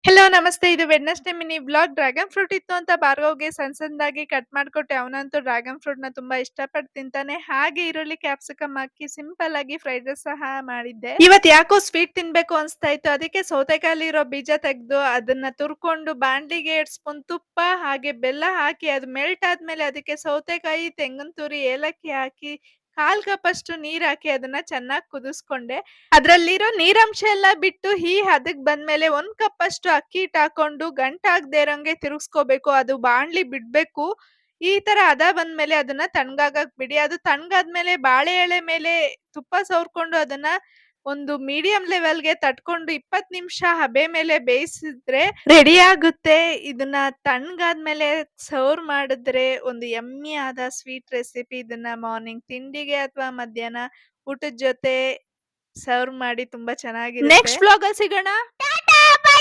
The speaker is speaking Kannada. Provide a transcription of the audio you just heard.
ಹೆಲೋ ನಮಸ್ತೆ. ಇದು Wednesday mini vlog. Dragon fruit ಇತ್ತು ಅಂತ ಭಾರ್ಗವ್‌ಗೆ ಸಣ್ಣದಾಗಿ ಕಟ್ ಮಾಡ್ಕೊಟ್ಟೆ. ಅವನಂತೂ ಡ್ರ್ಯಾಗನ್ ಫ್ರೂಟ್‌ನ ತುಂಬಾ ಇಷ್ಟಪಟ್ಟು ತಿಂತಾನೆ. ಹಾಗೆ ಈರುಳ್ಳಿ, ಕ್ಯಾಪ್ಸಿಕಮ್ ಹಾಕಿ ಸಿಂಪಲ್ ಆಗಿ ಫ್ರೈಡ್ ರೈಸ್ ಸಹ ಮಾಡಿದ್ದೆ. ಇವತ್ತು ಯಾಕೋ ಸ್ವೀಟ್ ತಿನ್ಬೇಕು ಅನ್ಸ್ತಾ ಇತ್ತು. ಅದಕ್ಕೆ ಸೌತೆಕಾಯಿಲಿರೋ ಬೀಜ ತೆಗೆದು ಅದನ್ನ ತುರ್ಕೊಂಡು ಬಾಣಲಿಗೆ 2 ಸ್ಪೂನ್ ತುಪ್ಪ ಹಾಗೆ ಬೆಲ್ಲ ಹಾಕಿ ಅದು ಮೆಲ್ಟ್ ಆದ್ಮೇಲೆ ಅದಕ್ಕೆ ಸೌತೆಕಾಯಿ, ತೆಂಗಿನ ತುರಿ, ಏಲಕ್ಕಿ ಹಾಕಿ 1/4 ಕಪ್ ಅಷ್ಟು ನೀರ್ ಹಾಕಿ ಅದನ್ನ ಚೆನ್ನಾಗಿ ಕುದಿಸ್ಕೊಂಡೆ. ಅದ್ರಲ್ಲಿರೋ ನೀರಂಶ ಎಲ್ಲ ಬಿಟ್ಟು ಈ ಹದಕ್ ಬಂದ್ಮೇಲೆ 1 ಕಪ್ ಅಷ್ಟು ಅಕ್ಕಿ ಹಿಟ್ ಹಾಕೊಂಡು ಗಂಟಾಗದೇ ಇರೋಂಗೆ ತಿರುಗಿಸ್ಕೋಬೇಕು. ಅದು ಬಾಣ್ಲಿ ಬಿಡ್ಬೇಕು. ಈ ತರ ಹದ ಬಂದ್ಮೇಲೆ ಅದನ್ನ ತಣ್ಣಗಾಗಕ್ ಬಿಡಿ. ಅದು ತಣ್ಣಗಾದ್ಮೇಲೆ ಬಾಳೆ ಎಲೆ ಮೇಲೆ ತುಪ್ಪ ಸವರ್ಕೊಂಡು ಅದನ್ನ ಒಂದು ಮೀಡಿಯಂ ಲೆವೆಲ್‌ಗೆ ತಟ್ಕೊಂಡು 20 ನಿಮಿಷ ಹಬೆ ಮೇಲೆ ಬೇಯಿಸಿದ್ರೆ ರೆಡಿ ಆಗುತ್ತೆ. ಇದನ್ನ ತಣ್ಣಗಾದ್ಮೇಲೆ ಸರ್ವ್ ಮಾಡಿದ್ರೆ ಒಂದು ಯಮ್ಮಿ ಆದ ಸ್ವೀಟ್ ರೆಸಿಪಿ. ಇದನ್ನ ಮಾರ್ನಿಂಗ್ ತಿಂಡಿಗೆ ಅಥವಾ ಮಧ್ಯಾಹ್ನ ಊಟದ ಜೊತೆ ಸರ್ವ್ ಮಾಡಿ ತುಂಬಾ ಚೆನ್ನಾಗಿರುತ್ತೆ. ನೆಕ್ಸ್ಟ್ ವ್ಲಾಗ್ ಅಲ್ಲಿ ಸಿಗೋಣ.